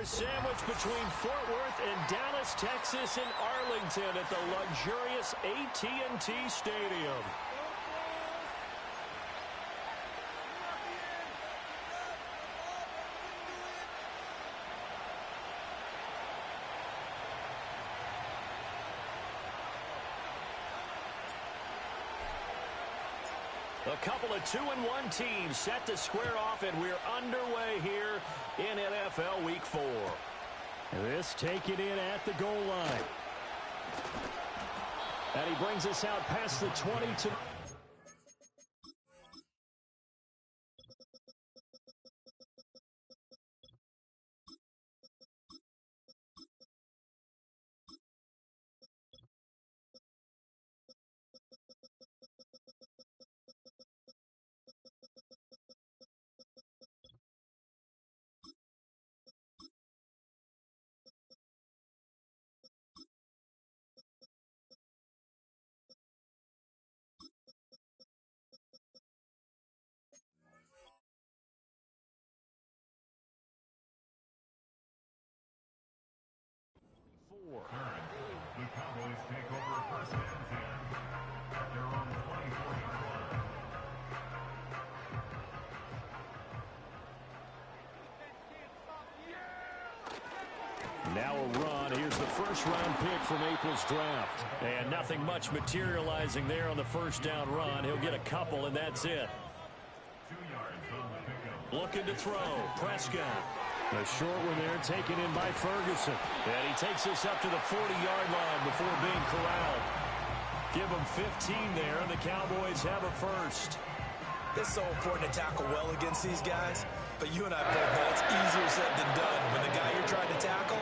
are sandwiched between Fort Worth and Dallas, Texas, and Arlington at the luxurious AT&T Stadium. A couple of 2-1 teams set to square off, and we're underway here in NFL Week 4. This taken in at the goal line. And he brings us out past the 20 to... The Cowboys take over first and 10 at their own 24-yard line. Now a run. Here's the first-round pick from April's draft. And nothing much materializing there on the first down run. He'll get a couple, and that's it. 2 yards on the pickup. Looking to throw. Prescott. A short one there taken in by Ferguson. And he takes us up to the 40-yard line before being corralled. Give him 15 there, and the Cowboys have a first. It's so important to tackle well against these guys, but you and I both know it's easier said than done when the guy you're trying to tackle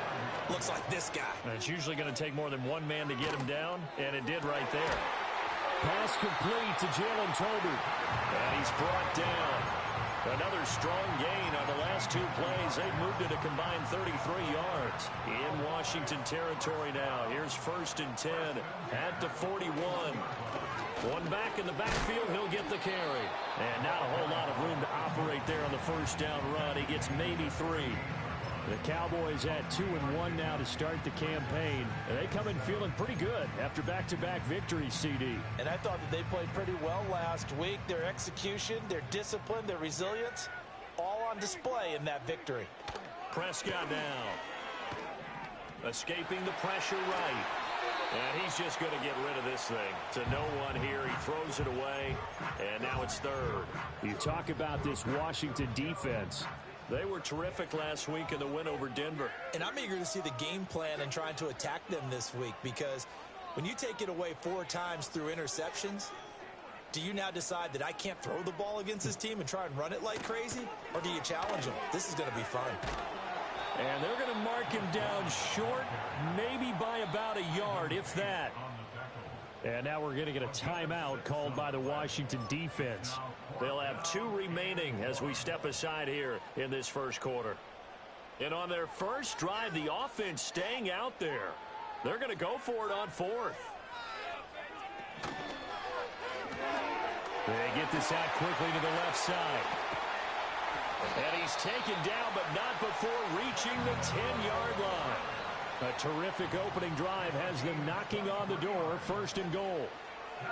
looks like this guy. And it's usually going to take more than one man to get him down, and it did right there. Pass complete to Jalen Tolbert. And he's brought down. Another strong gain on the last 2 plays. They've moved it a combined 33 yards. In Washington territory now. Here's 1st and 10 at the 41. One back in the backfield, he'll get the carry. And not a whole lot of room to operate there on the first down run. He gets maybe 3. The Cowboys at 2-1 now to start the campaign. And they come in feeling pretty good after back-to-back victories, CD. And I thought that they played pretty well last week. Their execution, their discipline, their resilience, all on display in that victory. Prescott now. Escaping the pressure right. And he's just going to get rid of this thing. To no one here. He throws it away. And now it's 3rd. You talk about this Washington defense. They were terrific last week in the win over Denver. And I'm eager to see the game plan and trying to attack them this week, because when you take it away 4 times through interceptions, do you now decide that I can't throw the ball against this team and try and run it like crazy? Or do you challenge them? This is going to be fun. And they're going to mark him down short, maybe by about a yard, if that. And now we're going to get a timeout called by the Washington defense. They'll have 2 remaining as we step aside here in this first quarter. And on their first drive, the offense staying out there. They're going to go for it on 4th. They get this out quickly to the left side. And he's taken down, but not before reaching the 10-yard line. A terrific opening drive has them knocking on the door, 1st and goal.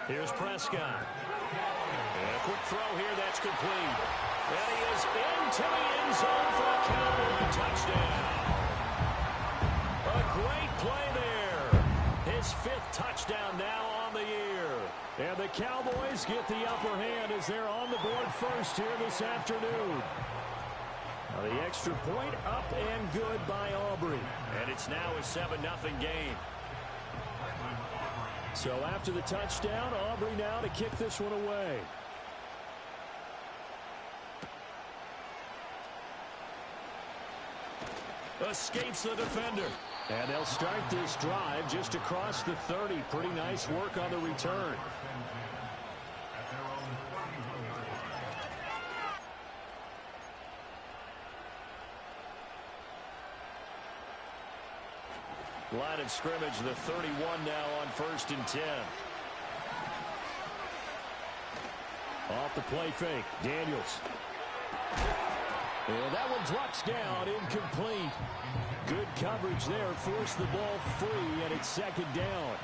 Here's Prescott. And a quick throw here, that's complete. And he is into the end zone for a Cowboy touchdown. A great play there. His 5th touchdown now on the year. And the Cowboys get the upper hand as they're on the board first here this afternoon. The extra point up and good by Aubrey. And it's now a 7-0 game. So after the touchdown, Aubrey now to kick this one away. Escapes the defender. And they'll start this drive just across the 30. Pretty nice work on the return. Line of scrimmage, the 31 now on 1st and 10. Off the play fake, Daniels. And that one drops down, incomplete. Good coverage there, forced the ball free, and it's second down.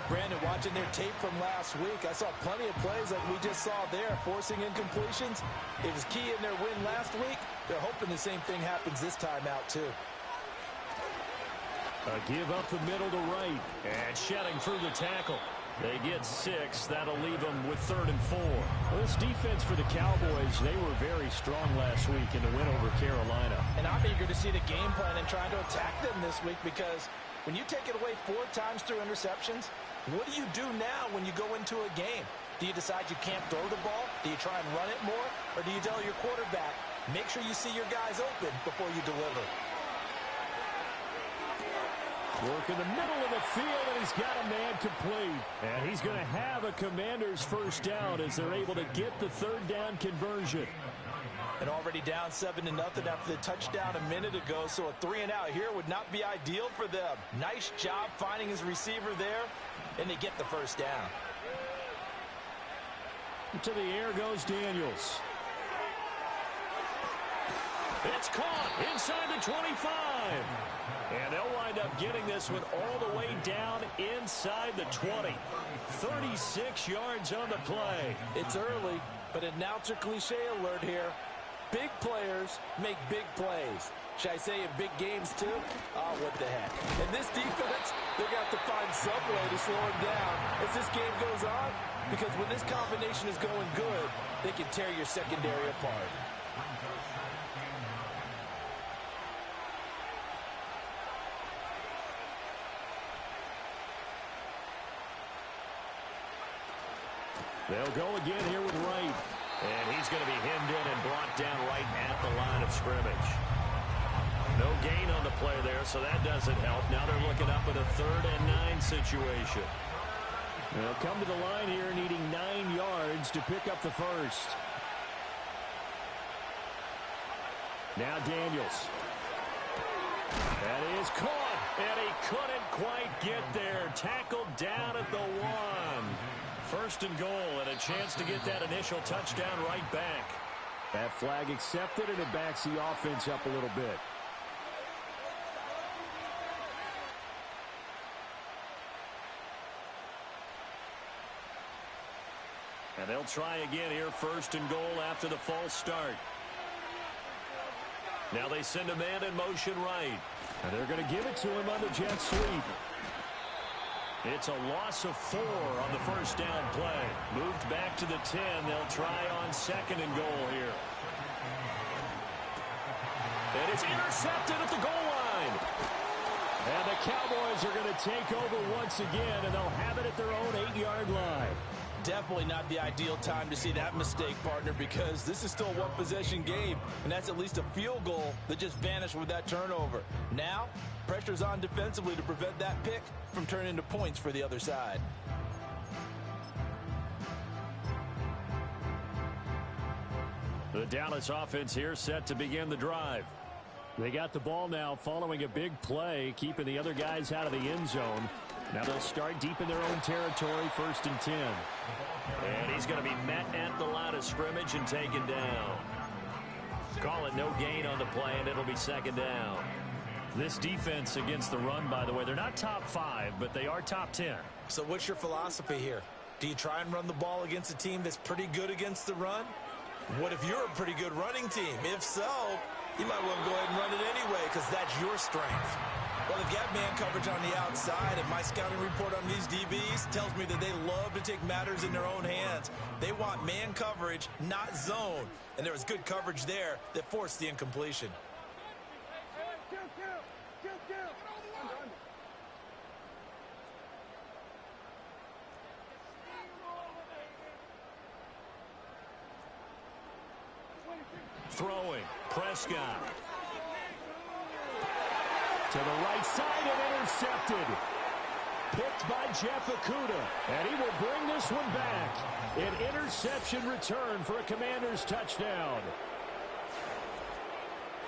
Brandon, watching their tape from last week, I saw plenty of plays like we just saw there, forcing incompletions. It was key in their win last week. They're hoping the same thing happens this time out, too. A give up the middle to right, and shedding through the tackle. They get 6. That'll leave them with 3rd and 4. Well, this defense for the Cowboys, they were very strong last week in the win over Carolina. And I'm eager to see the game plan and trying to attack them this week, because when you take it away 4 times through interceptions, what do you do now when you go into a game? Do you decide you can't throw the ball? Do you try and run it more? Or do you tell your quarterback, make sure you see your guys open before you deliver? Work in the middle of the field, and he's got a man complete. And he's going to have a Commanders first down as they're able to get the 3rd down conversion. And already down 7-0 after the touchdown a minute ago, so a 3-and-out here would not be ideal for them. Nice job finding his receiver there, and they get the first down. To the air goes Daniels. It's caught inside the 25. And they'll wind up getting this one all the way down inside the 20. 36 yards on the play. It's early, but announcer cliche alert here. Big players make big plays. Should I say in big games too? Oh, what the heck. And this defense, they're going to have to find some way to slow him down as this game goes on. Because when this combination is going good, they can tear your secondary apart. They'll go again here with Wright. And he's going to be hemmed in and brought down right at the line of scrimmage. No gain on the play there, so that doesn't help. Now they're looking up at a 3rd and 9 situation. They'll come to the line here needing 9 yards to pick up the first. Now Daniels. That is caught, and he couldn't quite get there. Tackled down at the 1. 1st and goal, and a chance to get that initial touchdown right back. That flag accepted, and it backs the offense up a little bit. And they'll try again here, 1st and goal after the false start. Now they send a man in motion right. And they're going to give it to him on the jet sweep. It's a loss of 4 on the first down play. Moved back to the 10. They'll try on 2nd and goal here. And it's intercepted at the goal line. And the Cowboys are going to take over once again, and they'll have it at their own 8-yard line. Definitely not the ideal time to see that mistake, partner, because this is still a one-possession game, and that's at least a field goal that just vanished with that turnover. Now, pressure's on defensively to prevent that pick from turning into points for the other side. The Dallas offense here set to begin the drive. They got the ball now following a big play, keeping the other guys out of the end zone. Now they'll start deep in their own territory, 1st and 10. And he's going to be met at the line of scrimmage and taken down. Call it no gain on the play, and it'll be 2nd down. This defense against the run, by the way, they're not top 5, but they are top 10. So what's your philosophy here? Do you try and run the ball against a team that's pretty good against the run? What if you're a pretty good running team? If so, you might want to go ahead and run it anyway, because that's your strength. Well, they've got man coverage on the outside, and my scouting report on these DBs tells me that they love to take matters in their own hands. They want man coverage, not zone. And there was good coverage there that forced the incompletion. Throwing, Prescott. To the right side and intercepted. Picked by Jeff Okudah. And he will bring this one back. An interception return for a Commanders touchdown.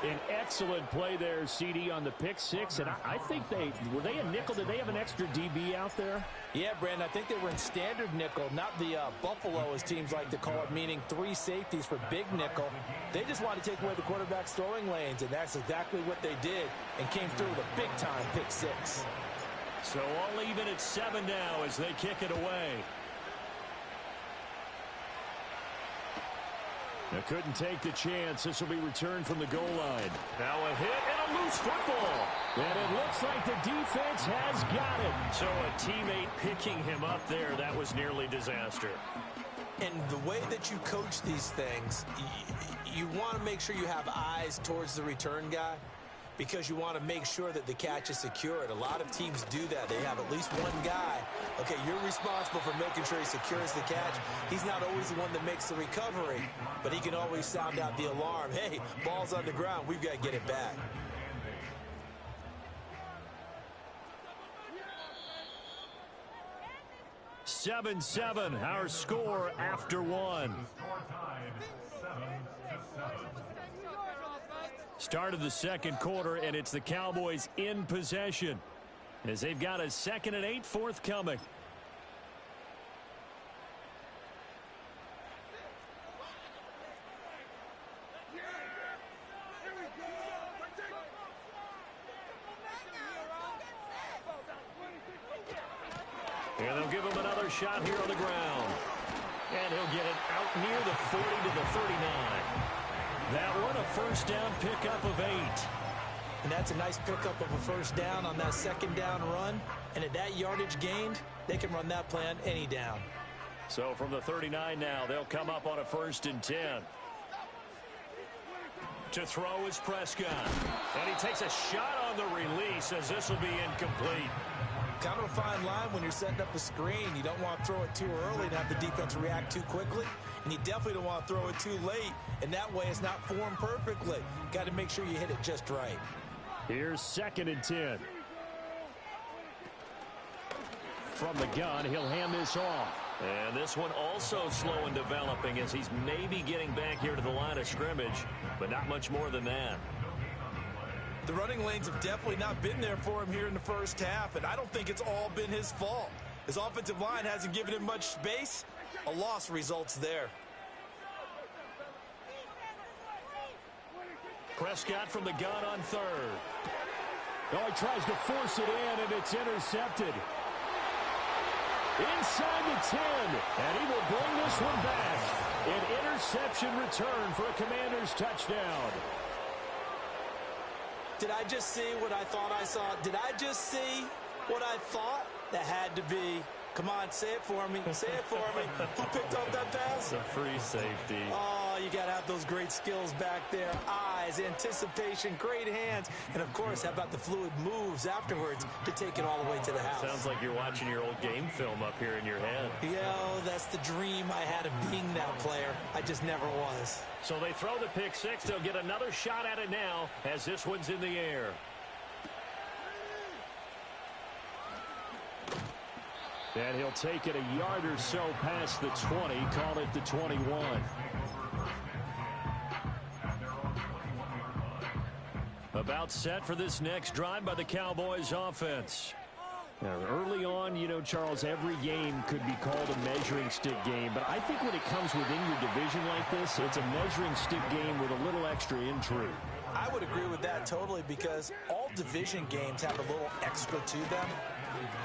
An excellent play there, CD, on the pick six. And I think were they a nickel? Did they have an extra DB out there? Yeah, Brandon, I think they were in standard nickel, not the Buffalo, as teams like to call it, meaning 3 safeties for big nickel. They just wanted to take away the quarterback's throwing lanes, and that's exactly what they did and came through with a big-time pick six. So all even at 7 now as they kick it away. They couldn't take the chance. This will be returned from the goal line. Now a hit and a loose football. And it looks like the defense has got it. So a teammate picking him up there, that was nearly disaster. And the way that you coach these things, you want to make sure you have eyes towards the return guy, because you want to make sure that the catch is secured. A lot of teams do that. They have at least one guy. Okay, you're responsible for making sure he secures the catch. He's not always the one that makes the recovery, but he can always sound out the alarm. Hey, ball's on the ground. We've got to get it back. Seven, our score after one. Start of the second quarter, and it's the Cowboys in possession as they've got a 2nd and 8 forthcoming. And they'll give him another shot here on the ground. And he'll get it out near the 40 to the 39. That one, a first down pickup of 8. And that's a nice pickup of a first down on that second down run. And at that yardage gained, they can run that play on any down. So from the 39 now, they'll come up on a 1st and 10. To throw is Prescott. And he takes a shot on the release as this will be incomplete. Kind of a fine line when you're setting up a screen. You don't want to throw it too early and have the defense react too quickly. And you definitely don't want to throw it too late. And that way it's not formed perfectly. Got to make sure you hit it just right. Here's 2nd and 10. From the gun, he'll hand this off. And this one also slow in developing as he's maybe getting back here to the line of scrimmage, but not much more than that. The running lanes have definitely not been there for him here in the first half, and I don't think it's all been his fault. His offensive line hasn't given him much space. A loss results there. Prescott from the gun on 3rd. Oh, he tries to force it in, and it's intercepted. Inside the 10, and he will bring this one back. An interception return for a Commanders touchdown. Did I just see what I thought I saw? Did I just see what I thought? That had to be. Come on, say it for me. Say it for me. Who picked up that pass? A free safety. Oh, you got to have those great skills back there. Eyes, anticipation, great hands. And, of course, how about the fluid moves afterwards to take it all the way to the house? Sounds like you're watching your old game film up here in your head. Yeah, that's the dream I had of being that player. I just never was. So they throw the pick six. They'll get another shot at it now as this one's in the air. And he'll take it a yard or so past the 20, call it the 21. About set for this next drive by the Cowboys offense. Now, early on, you know, Charles, every game could be called a measuring stick game, but I think when it comes within your division like this, it's a measuring stick game with a little extra intrigue. I would agree with that totally, because all division games have a little extra to them.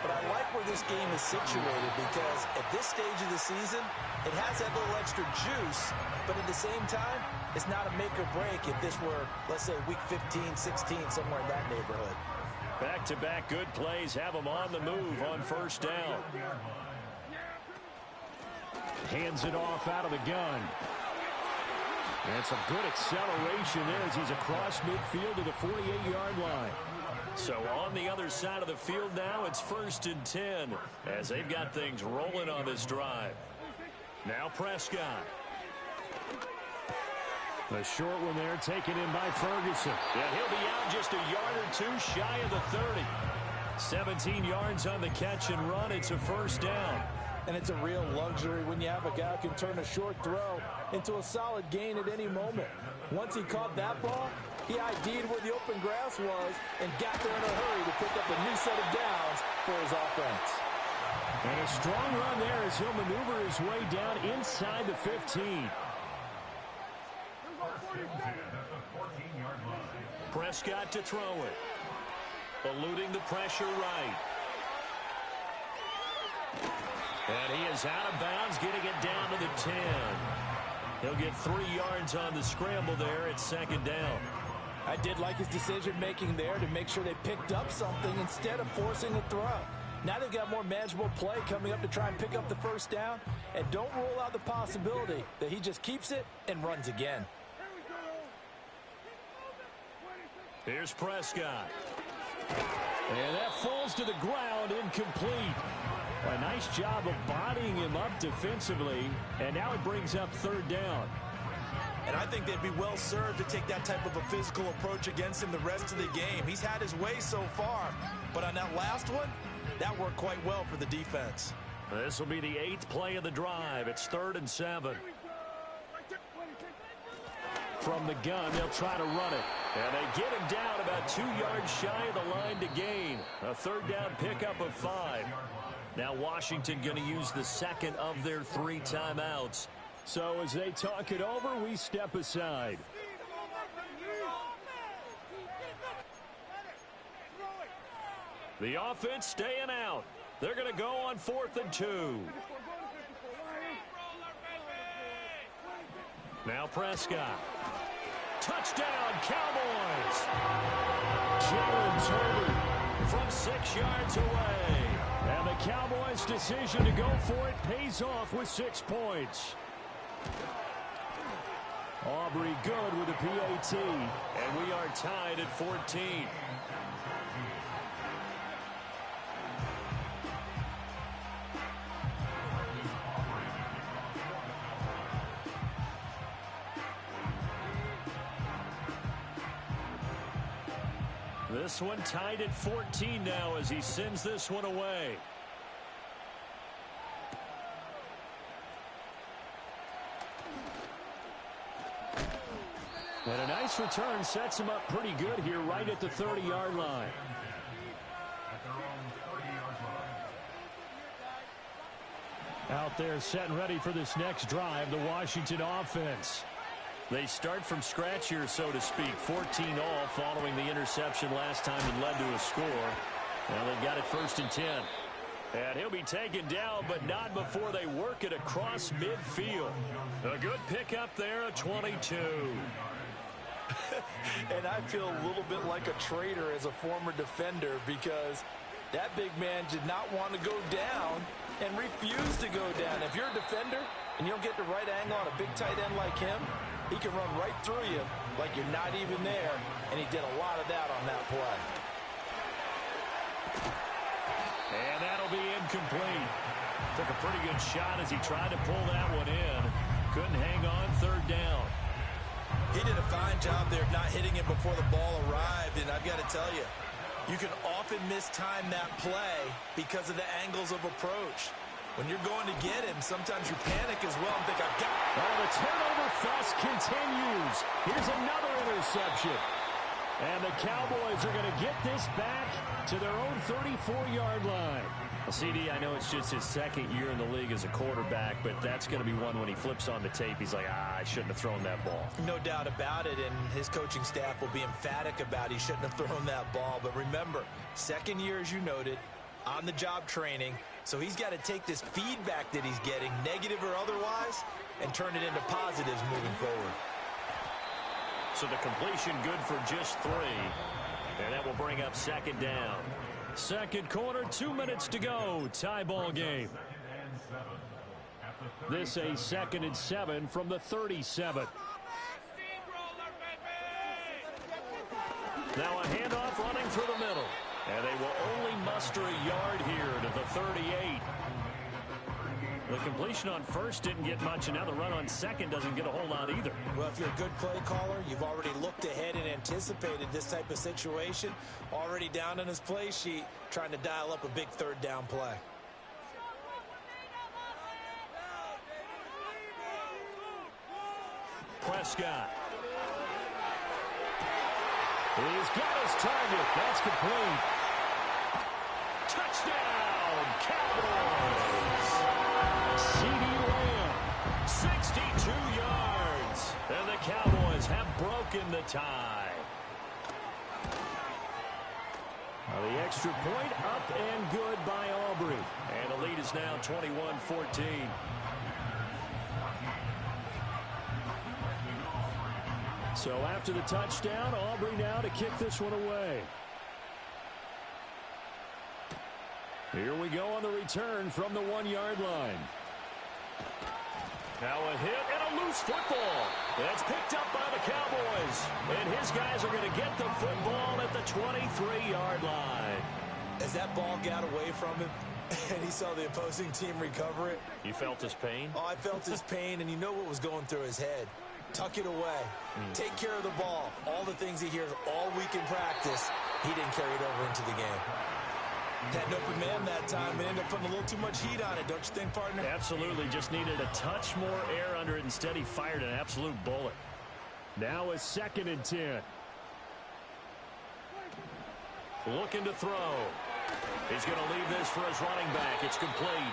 But I like where this game is situated, because at this stage of the season, it has that little extra juice, but at the same time, it's not a make or break if this were, let's say, week 15, 16, somewhere in that neighborhood. Back-to-back good plays have them on the move on first down. Hands it off out of the gun. And some good acceleration there as he's across midfield to the 48-yard line. So on the other side of the field now, it's 1st and 10 as they've got things rolling on this drive. Now Prescott. The short one there taken in by Ferguson. Yeah, he'll be out just a yard or two shy of the 30. 17 yards on the catch and run. It's a first down. And it's a real luxury when you have a guy who can turn a short throw into a solid gain at any moment. Once he caught that ball, He ID'd where the open grass was and got there in a hurry to pick up a new set of downs for his offense. And a strong run there as he'll maneuver his way down inside the 15. Prescott to throw it. Eluding the pressure right. And he is out of bounds, getting it down to the 10. He'll get 3 yards on the scramble there at second down. I did like his decision-making there to make sure they picked up something instead of forcing a throw. Now they've got more manageable play coming up to try and pick up the first down. And don't rule out the possibility that he just keeps it and runs again. Here's Prescott. And that falls to the ground, incomplete. A nice job of bodying him up defensively. And now it brings up third down. And I think they'd be well served to take that type of a physical approach against him the rest of the game. He's had his way so far. But on that last one, that worked quite well for the defense. This will be the 8th play of the drive. It's 3rd and 7. From the gun, they'll try to run it. And they get him down about 2 yards shy of the line to gain. A third down pickup of 5. Now Washington going to use the second of their 3 timeouts. So as they talk it over, we step aside. The offense staying out. They're going to go on 4th and 2. Now Prescott. Touchdown, Cowboys. Jalen Turner from 6 yards away. And the Cowboys' decision to go for it pays off with 6 points. Aubrey good with a PAT. And we are tied at 14. This one tied at 14 now as he sends this one away. And a nice return sets him up pretty good here right at the 30-yard line. Out there set and ready for this next drive, the Washington offense. They start from scratch here, so to speak. 14 all following the interception last time that led to a score. Now they've got it 1st and 10. And he'll be taken down, but not before they work it across midfield. A good pickup there, a 22. And I feel a little bit like a traitor as a former defender because that big man did not want to go down and refused to go down. If you're a defender and you don't get the right angle on a big tight end like him, he can run right through you like you're not even there, and he did a lot of that on that play. And that'll be incomplete. Took a pretty good shot as he tried to pull that one in. Couldn't hang on, 3rd down. He did a fine job there of not hitting it before the ball arrived, and I've got to tell you, you can often mistime that play because of the angles of approach. When you're going to get him, sometimes you panic as well and think, I've got it. Oh, the turnover fest continues. Here's another interception. And the Cowboys are going to get this back to their own 34-yard line. Well, CD, I know it's just his 2nd year in the league as a quarterback, but that's going to be one when he flips on the tape, he's like, I shouldn't have thrown that ball. No doubt about it, and his coaching staff will be emphatic about he shouldn't have thrown that ball. But remember, 2nd year, as you noted, on-the-job training. So he's got to take this feedback that he's getting, negative or otherwise, and turn it into positives moving forward. So the completion good for just 3. And that will bring up 2nd down. 2nd quarter, 2 minutes to go. Tie ball game. This a 2nd and 7 from the 37. Now a handoff running through the middle. And they will only muster a yard here to the 38. The completion on 1st didn't get much, and now the run on 2nd doesn't get a whole lot either. Well, if you're a good play caller, you've already looked ahead and anticipated this type of situation. Already down on his play sheet, trying to dial up a big 3rd down play. Prescott. He's got his target. That's complete. Touchdown, Cowboys. C.D. Lamb, 62 yards. And the Cowboys have broken the tie. The extra point up and good by Aubrey. And the lead is now 21-14. So after the touchdown, Aubrey now to kick this one away. Here we go on the return from the 1-yard line. Now a hit and a loose football. That's picked up by the Cowboys. And his guys are going to get the football at the 23-yard line. As that ball got away from him and he saw the opposing team recover it. You felt his pain? Oh, I felt his pain, and you know what was going through his head. Tuck it away. Take care of the ball. All the things he hears all week in practice, he didn't carry it over into the game. Had an open man that time and ended up putting a little too much heat on it, don't you think, partner? Absolutely. Just needed a touch more air under it. Instead, he fired an absolute bullet. Now a 2nd and 10. Looking to throw. He's going to leave this for his running back. It's complete.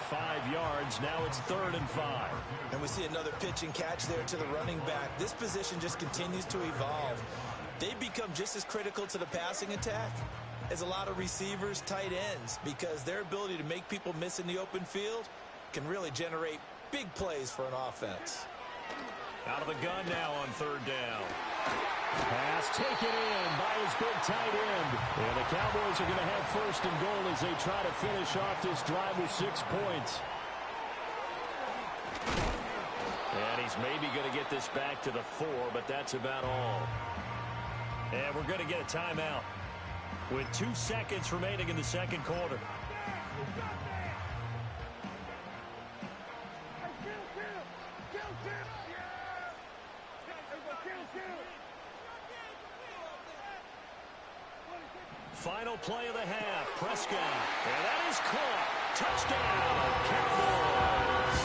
5 yards. Now it's 3rd and 5. And we see another pitch and catch there to the running back. This position just continues to evolve. They become just as critical to the passing attack as a lot of receivers, tight ends, because their ability to make people miss in the open field can really generate big plays for an offense. Out of the gun now on 3rd down. Pass taken in by his big tight end. And the Cowboys are going to have 1st and goal as they try to finish off this drive with 6 points. And he's maybe going to get this back to the 4, but that's about all. And we're going to get a timeout with 2 seconds remaining in the 2nd quarter. Final play of the half. Prescott. And that is caught. Touchdown, Cowboys.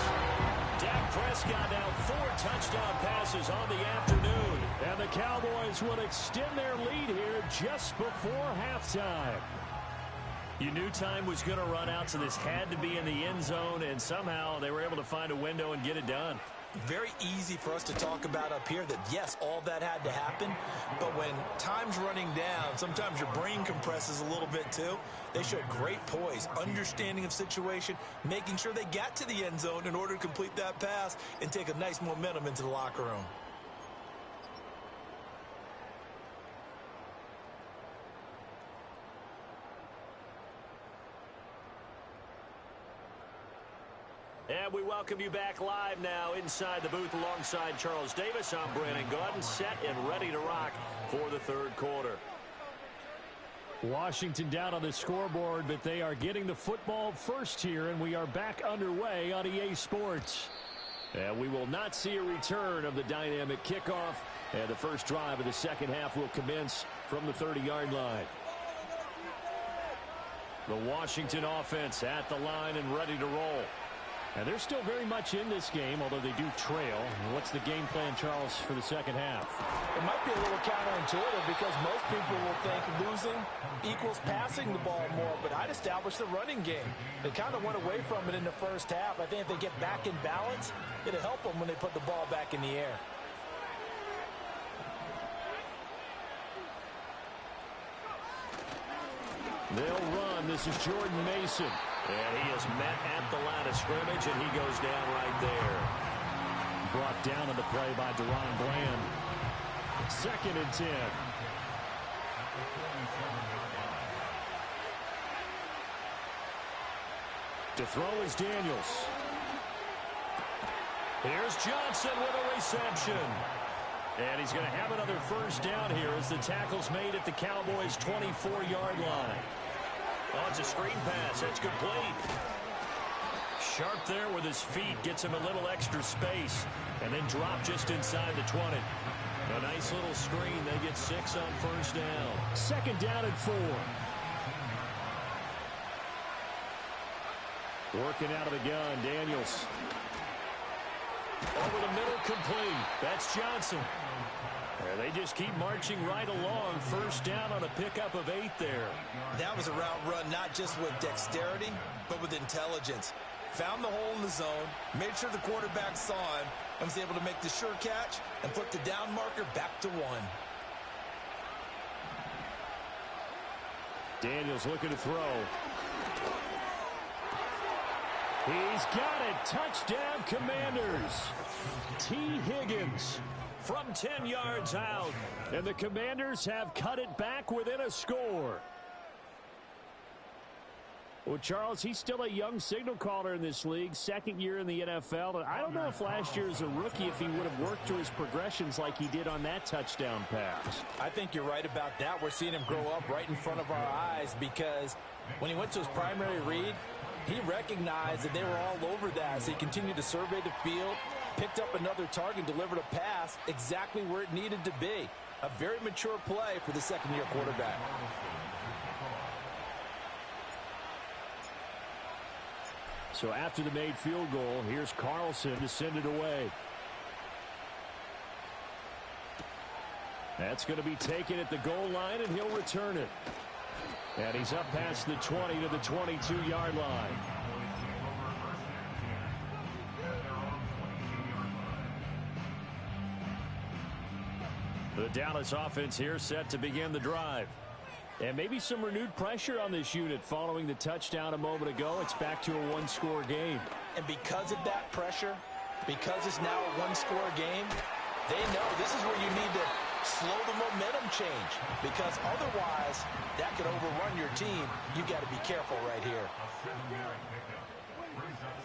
Dak Prescott now 4 touchdown passes on the afternoon. And the Cowboys will extend their lead here just before halftime. You knew time was going to run out, so this had to be in the end zone, and somehow they were able to find a window and get it done. Very easy for us to talk about up here that, yes, all that had to happen. But when time's running down, sometimes your brain compresses a little bit too. They showed great poise, understanding of situation, making sure they got to the end zone in order to complete that pass and take a nice momentum into the locker room. And we welcome you back live now inside the booth alongside Charles Davis. I'm Brandon Gaudin, set and ready to rock for the 3rd quarter. Washington down on the scoreboard, but they are getting the football first here, and we are back underway on EA Sports. And we will not see a return of the dynamic kickoff, and the first drive of the 2nd half will commence from the 30-yard line. The Washington offense at the line and ready to roll. And they're still very much in this game, although they do trail. What's the game plan, Charles, for the 2nd half? It might be a little counterintuitive because most people will think losing equals passing the ball more, but I'd establish the running game. They kind of went away from it in the 1st half. I think if they get back in balance, it'll help them when they put the ball back in the air. They'll run. This is Jordan Mason. And he is met at the line of scrimmage, and he goes down right there. Brought down on the play by Deron Bland. 2nd and 10. To throw is Daniels. Here's Johnson with a reception. And he's going to have another 1st down here as the tackle's made at the Cowboys' 24-yard line. Oh, it's a screen pass. That's complete. Sharp there with his feet. Gets him a little extra space. And then drop just inside the 20. A nice little screen. They get 6 on 1st down. 2nd down and 4. Working out of the gun, Daniels. Over the middle, complete. That's Johnson. And they just keep marching right along. First down on a pickup of 8 there. That was a route run not just with dexterity, but with intelligence. Found the hole in the zone, made sure the quarterback saw him, and was able to make the sure catch and put the down marker back to 1. Daniels looking to throw. He's got it. Touchdown, Commanders. T. Higgins from 10 yards out. And the Commanders have cut it back within a score. Well, Charles, he's still a young signal caller in this league, second year in the NFL. And I don't know if last year as a rookie, if he would have worked through his progressions like he did on that touchdown pass. I think you're right about that. We're seeing him grow up right in front of our eyes because when he went to his primary read, he recognized that they were all over that. So he continued to survey the field, picked up another target, delivered a pass exactly where it needed to be. A very mature play for the second-year quarterback. So after the made field goal, here's Carlson to send it away. That's going to be taken at the goal line, and he'll return it. And he's up past the 20 to the 22-yard line. The Dallas offense here set to begin the drive. And maybe some renewed pressure on this unit following the touchdown a moment ago. It's back to a one-score game. And because of that pressure, because it's now a one-score game, they know this is where you need to slow the momentum change. Because otherwise, that could overrun your team. You've got to be careful right here.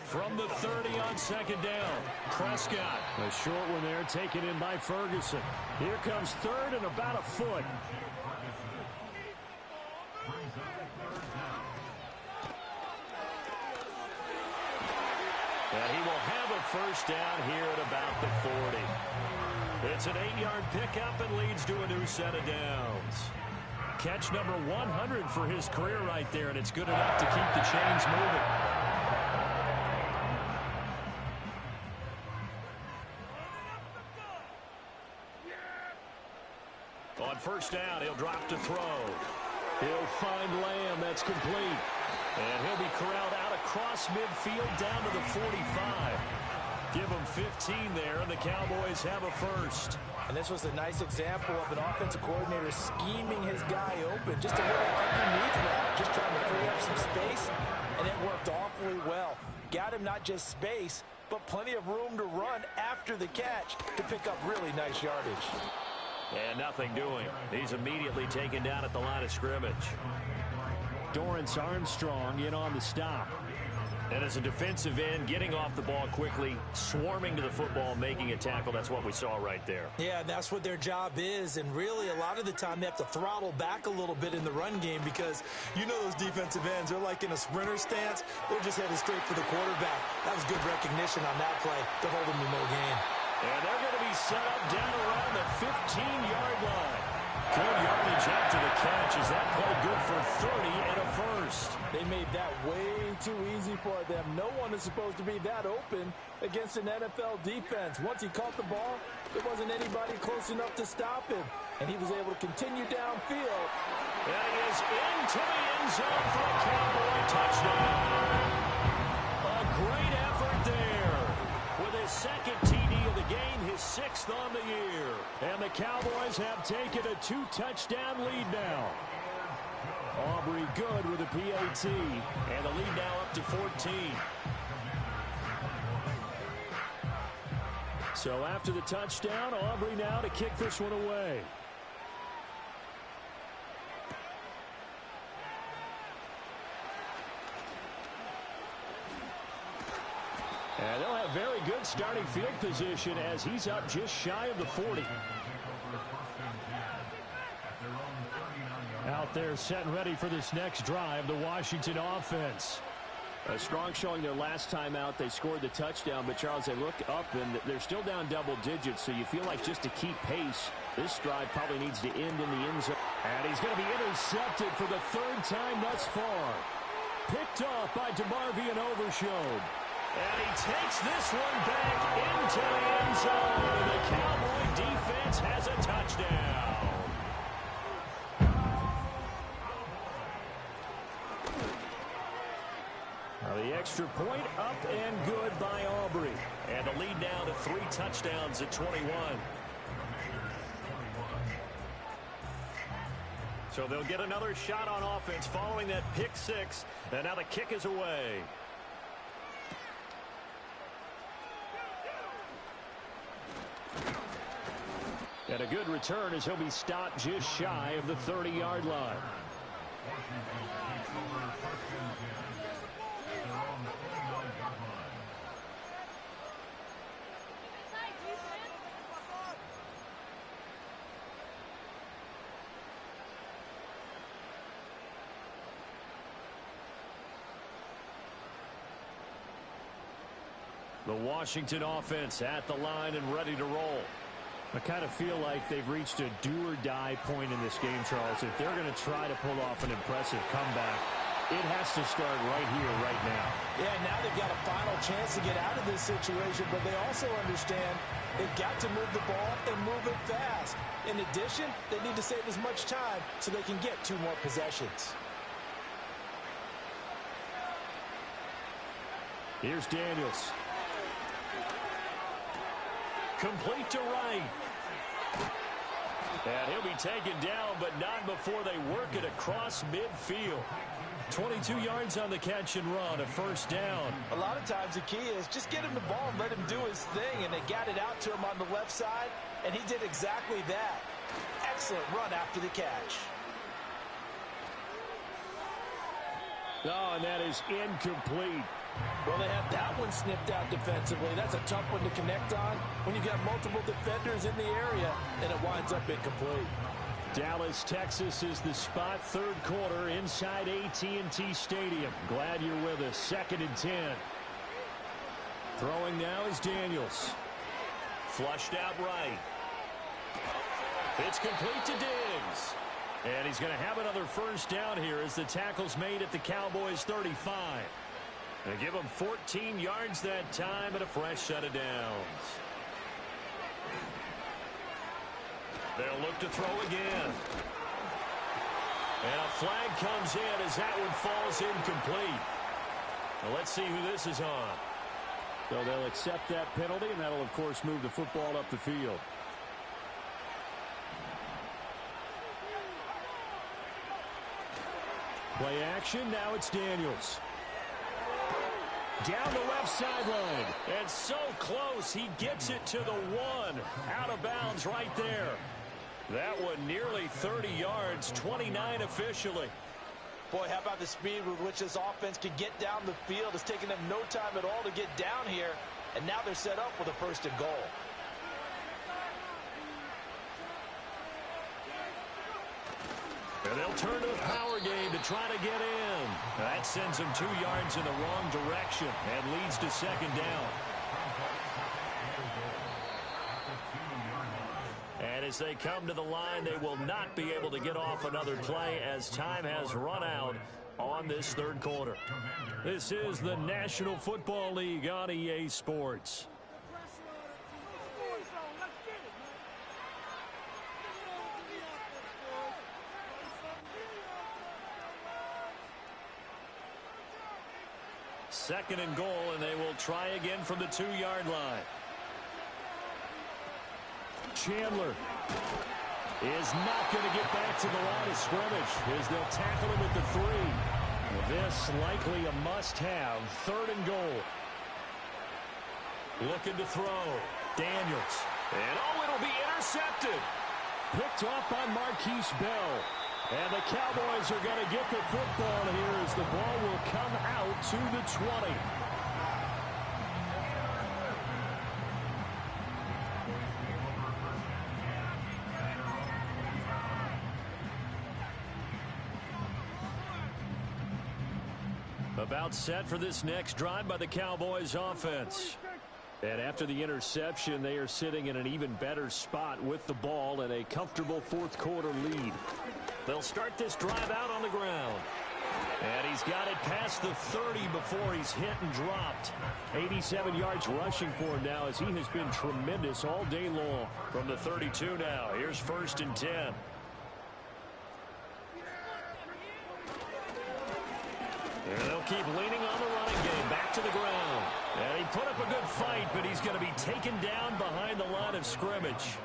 From the 30 on second down, Prescott. A short one there taken in by Ferguson. Here comes third and about a foot. And he will have a first down here at about the 40. It's an 8-yard pickup and leads to a new set of downs. Catch number 100 for his career right there, and it's good enough to keep the chains moving. On first down, he'll drop to throw. He'll find Lamb. That's complete. And he'll be corralled out across midfield down to the 45. Give him 15 there, and the Cowboys have a first. And this was a nice example of an offensive coordinator scheming his guy open. Just a little underneath route, just trying to free up some space, and it worked awfully well. Got him not just space, but plenty of room to run after the catch to pick up really nice yardage. And nothing doing. He's immediately taken down at the line of scrimmage. Dorrance Armstrong in on the stop. And as a defensive end, getting off the ball quickly, swarming to the football, making a tackle, that's what we saw right there. Yeah, that's what their job is. And really, a lot of the time, they have to throttle back a little bit in the run game because you know those defensive ends, they're like in a sprinter stance. They're just headed straight for the quarterback. That was good recognition on that play to hold them to no gain. And they're going to be set up down around the 15-yard line. Good yardage after the catch. Is that play good for 30 and a first? They made that way too easy for them. No one is supposed to be that open against an NFL defense. Once he caught the ball, there wasn't anybody close enough to stop him. And he was able to continue downfield. And he is into the end zone for a Cowboy touchdown. A great effort there. With his second TD of the game, his 6th on the year. And the Cowboys have taken a 2-touchdown lead now. Aubrey good with a PAT. And the lead now up to 14. So after the touchdown, Aubrey now to kick this one away. And they'll have very good starting field position as he's up just shy of the 40. Out there set and ready for this next drive, the Washington offense. A strong showing their last time out. They scored the touchdown, but Charles, they look up and they're still down double digits, so you feel like just to keep pace, this drive probably needs to end in the end zone. And he's going to be intercepted for the 3rd time thus far. Picked off by DeMarvion Overshown. And he takes this one back into the end zone. The Cowboy defense has a touchdown. The extra point up and good by Aubrey. And the lead now to 3 touchdowns at 21. So they'll get another shot on offense following that pick 6. And now the kick is away. And a good return as he'll be stopped just shy of the 30-yard line. The Washington offense at the line and ready to roll. I kind of feel like they've reached a do-or-die point in this game, Charles. If they're going to try to pull off an impressive comeback, it has to start right here, right now. Yeah, now they've got a final chance to get out of this situation, but they also understand they've got to move the ball and move it fast. In addition, they need to save as much time so they can get 2 more possessions. Here's Daniels. Complete to right. And he'll be taken down, but not before they work it across midfield. 22 yards on the catch and run, a first down. A lot of times the key is just get him the ball and let him do his thing, and they got it out to him on the left side, and he did exactly that. Excellent run after the catch. Oh, and that is incomplete. Well, they had that one snipped out defensively. That's a tough one to connect on when you got multiple defenders in the area, and it winds up incomplete. Dallas, Texas is the spot, 3rd quarter inside AT&T Stadium. Glad you're with us. 2nd and 10. Throwing now is Daniels. Flushed out right. It's complete to Diggs. And he's going to have another first down here as the tackle's made at the Cowboys 35. They give him 14 yards that time and a fresh set of downs. They'll look to throw again. And a flag comes in as that one falls incomplete. Now let's see who this is on. So they'll accept that penalty, and that'll, of course, move the football up the field. Play action, now it's Daniels. Down the left sideline. And so close, he gets it to the 1. Out of bounds right there. That one nearly 30 yards, 29 officially. Boy, how about the speed with which this offense could get down the field? It's taken them no time at all to get down here. And now they're set up with a 1st and goal. And they'll turn to the power game to try to get in. That sends them 2 yards in the wrong direction and leads to 2nd down. And as they come to the line, they will not be able to get off another play as time has run out on this 3rd quarter. This is the National Football League on EA Sports. Second and goal, and they will try again from the 2-yard line. Chandler is not going to get back to the line of scrimmage as they'll tackle him at the 3. This likely a must-have. 3rd and goal. Looking to throw. Daniels. And oh, it'll be intercepted. Picked off by Marquise Bell. And the Cowboys are going to get the football here as the ball will come out to the 20. About set for this next drive by the Cowboys offense. And after the interception, they are sitting in an even better spot with the ball and a comfortable 4th quarter lead. They'll start this drive out on the ground. And he's got it past the 30 before he's hit and dropped. 87 yards rushing for him now as he has been tremendous all day long. From the 32 now, here's 1st and 10. And they'll keep leaning on the running game. Back to the ground. And he put up a good fight, but he's going to be taken down behind the line of scrimmage.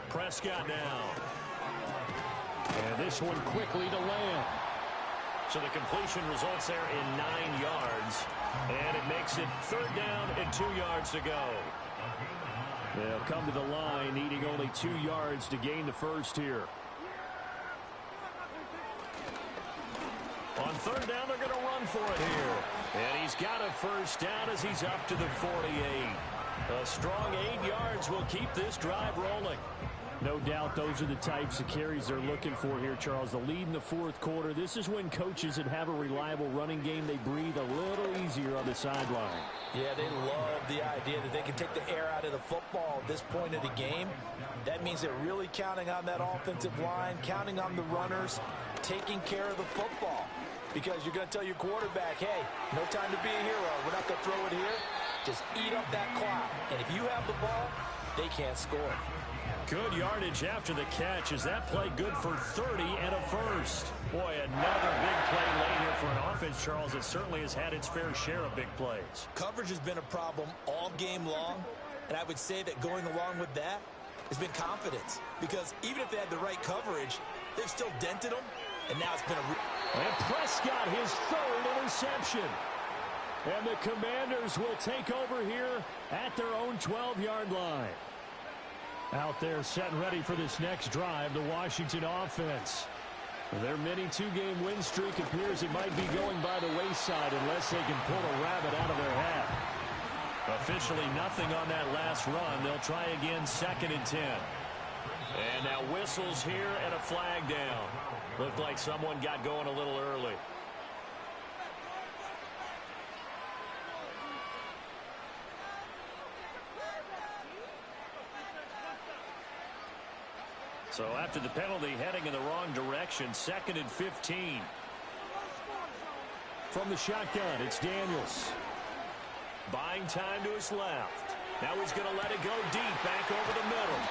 Prescott now. And this one quickly to Lamb. So the completion results there in 9 yards. And it makes it 3rd down and 2 yards to go. They'll come to the line, needing only 2 yards to gain the first here. On 3rd down, they're going to run for it here. And he's got a first down as he's up to the 48. A strong 8 yards will keep this drive rolling. No doubt those are the types of carries they're looking for here, Charles. The lead in the 4th quarter. This is when coaches that have a reliable running game, they breathe a little easier on the sideline. Yeah, they love the idea that they can take the air out of the football at this point of the game. That means they're really counting on that offensive line, counting on the runners, taking care of the football. Because you're going to tell your quarterback, hey, no time to be a hero. We're not going to throw it here. Just eat up that clock. And if you have the ball, they can't score. Good yardage after the catch. Is that play good for 30 and a first? Boy, another big play late here for an offense, Charles, that certainly has had its fair share of big plays. Coverage has been a problem all game long, and I would say that going along with that has been confidence. Because even if they had the right coverage, they've still dented them, and now it's been a... And Prescott, his 3rd interception. And the Commanders will take over here at their own 12-yard line. Out there set and ready for this next drive, the Washington offense. Their mini 2-game win streak appears it might be going by the wayside unless they can pull a rabbit out of their hat. Officially nothing on that last run. They'll try again 2nd and 10. And now whistles here and a flag down. Looked like someone got going a little early. So after the penalty, heading in the wrong direction, 2nd and 15. From the shotgun, it's Daniels. Buying time to his left. Now he's going to let it go deep, back over the middle.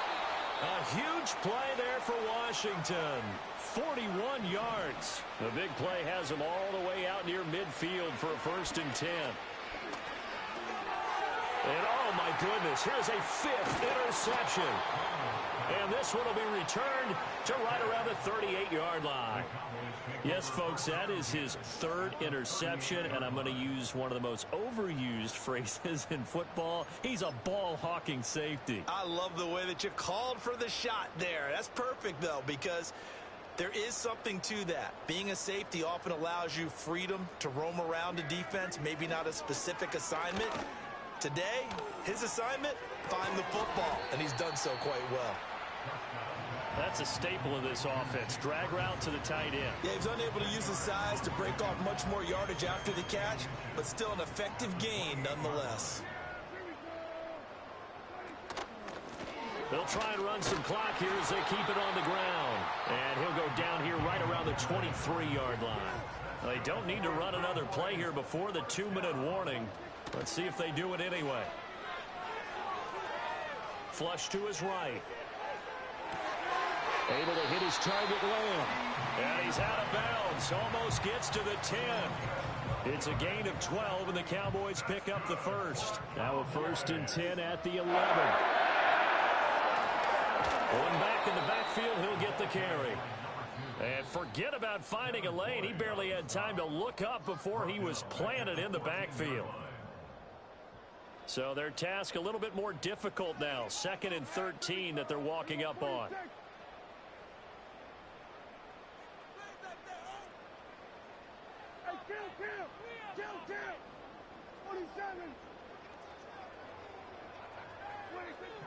A huge play there for Washington. 41 yards. The big play has him all the way out near midfield for a 1st and 10. And oh my goodness, here's a 5th interception. And this one will be returned to right around the 38-yard line. Yes, folks, that is his 3rd interception, and I'm going to use one of the most overused phrases in football. He's a ball-hawking safety. I love the way that you called for the shot there. That's perfect, though, because there is something to that. Being a safety often allows you freedom to roam around a defense, maybe not a specific assignment. Today, his assignment, find the football, and he's done so quite well. That's a staple of this offense. Drag route to the tight end. Yeah, he's unable to use his size to break off much more yardage after the catch, but still an effective gain nonetheless. They'll try and run some clock here as they keep it on the ground. And he'll go down here right around the 23-yard line. They don't need to run another play here before the 2-minute warning. Let's see if they do it anyway. Flush to his right. Able to hit his target, Lamb. And he's out of bounds. Almost gets to the 10. It's a gain of 12, and the Cowboys pick up the first. Now a 1st and 10 at the 11. One back in the backfield, he'll get the carry. And forget about finding a lane. He barely had time to look up before he was planted in the backfield. So their task a little bit more difficult now. 2nd and 13 that they're walking up on.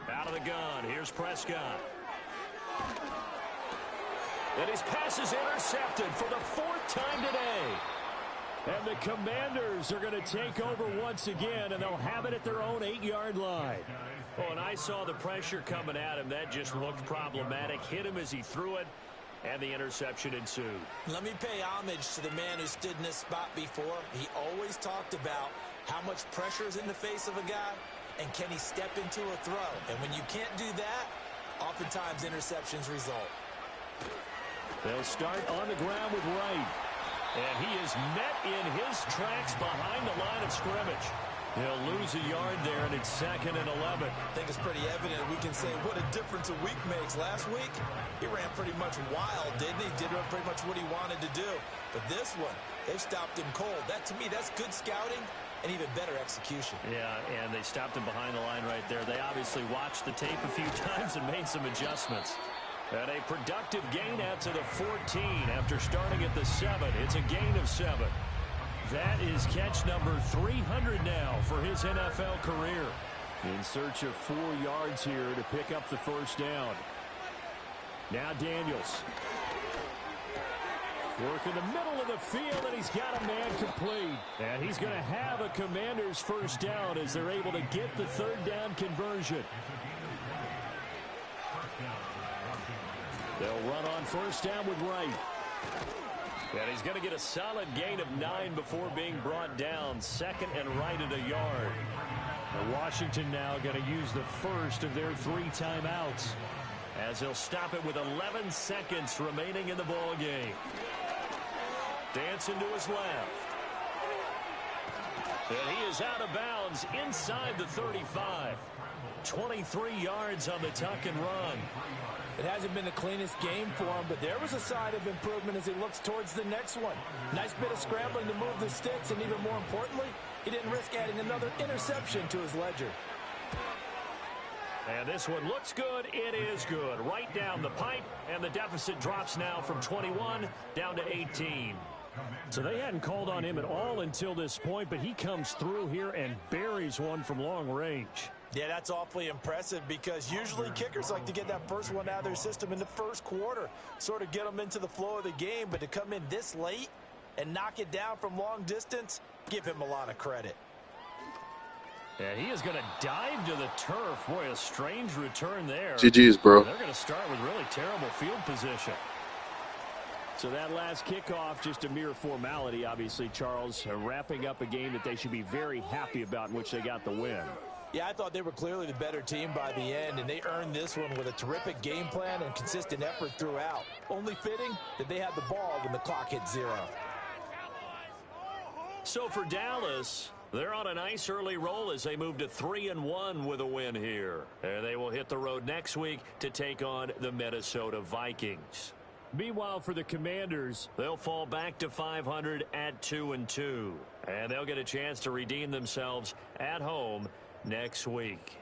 Out of the gun, here's Prescott. And his pass is intercepted for the 4th time today. And the Commanders are going to take over once again, and they'll have it at their own 8-yard line. Oh, and I saw the pressure coming at him. That just looked problematic. Hit him as he threw it. and the interception ensued. Let me pay homage to the man who stood in this spot before. He always talked about how much pressure is in the face of a guy, and can he step into a throw? And when you can't do that, oftentimes interceptions result. They'll start on the ground with Wright. And he is met in his tracks behind the line of scrimmage. He'll lose a yard there, and it's 2nd and 11. I think it's pretty evident we can say what a difference a week makes. Last week, he ran pretty much wild, didn't he? Did pretty much what he wanted to do. But this one, they've stopped him cold. That, to me, that's good scouting and even better execution. Yeah, and they stopped him behind the line right there. They obviously watched the tape a few times and made some adjustments. And a productive gain out to the 14 after starting at the 7. It's a gain of 7. That is catch number 300 now for his NFL career. In search of 4 yards here to pick up the first down. Now Daniels. Work in the middle of the field, and he's got a man complete. And he's going to have a Commanders first down as they're able to get the 3rd down conversion. They'll run on first down with Wright. And he's going to get a solid gain of 9 before being brought down. 2nd and right at a yard. And Washington now going to use the first of their 3 timeouts as they'll stop it with 11 seconds remaining in the ball game. Dancing to his left. And he is out of bounds inside the 35. 23 yards on the tuck and run. It hasn't been the cleanest game for him, but there was a sign of improvement as he looks towards the next one. Nice bit of scrambling to move the sticks, and even more importantly, he didn't risk adding another interception to his ledger. And this one looks good. It is good. Right down the pipe, and the deficit drops now from 21 down to 18. So they hadn't called on him at all until this point, but he comes through here and buries one from long range. Yeah, that's awfully impressive because usually kickers like to get that first one out of their system in the first quarter, sort of get them into the flow of the game, but to come in this late and knock it down from long distance, give him a lot of credit. Yeah, he is going to dive to the turf. Boy, a strange return there. GG's, bro. They're going to start with really terrible field position. So that last kickoff, just a mere formality, obviously, Charles, wrapping up a game that they should be very happy about in which they got the win. Yeah, I thought they were clearly the better team by the end, and they earned this one with a terrific game plan and consistent effort throughout. Only fitting that they had the ball when the clock hit 0. So for Dallas, they're on a nice early roll as they move to 3-1 with a win here. And they will hit the road next week to take on the Minnesota Vikings. Meanwhile, for the Commanders, they'll fall back to 500 at 2-2. And they'll get a chance to redeem themselves at home next week.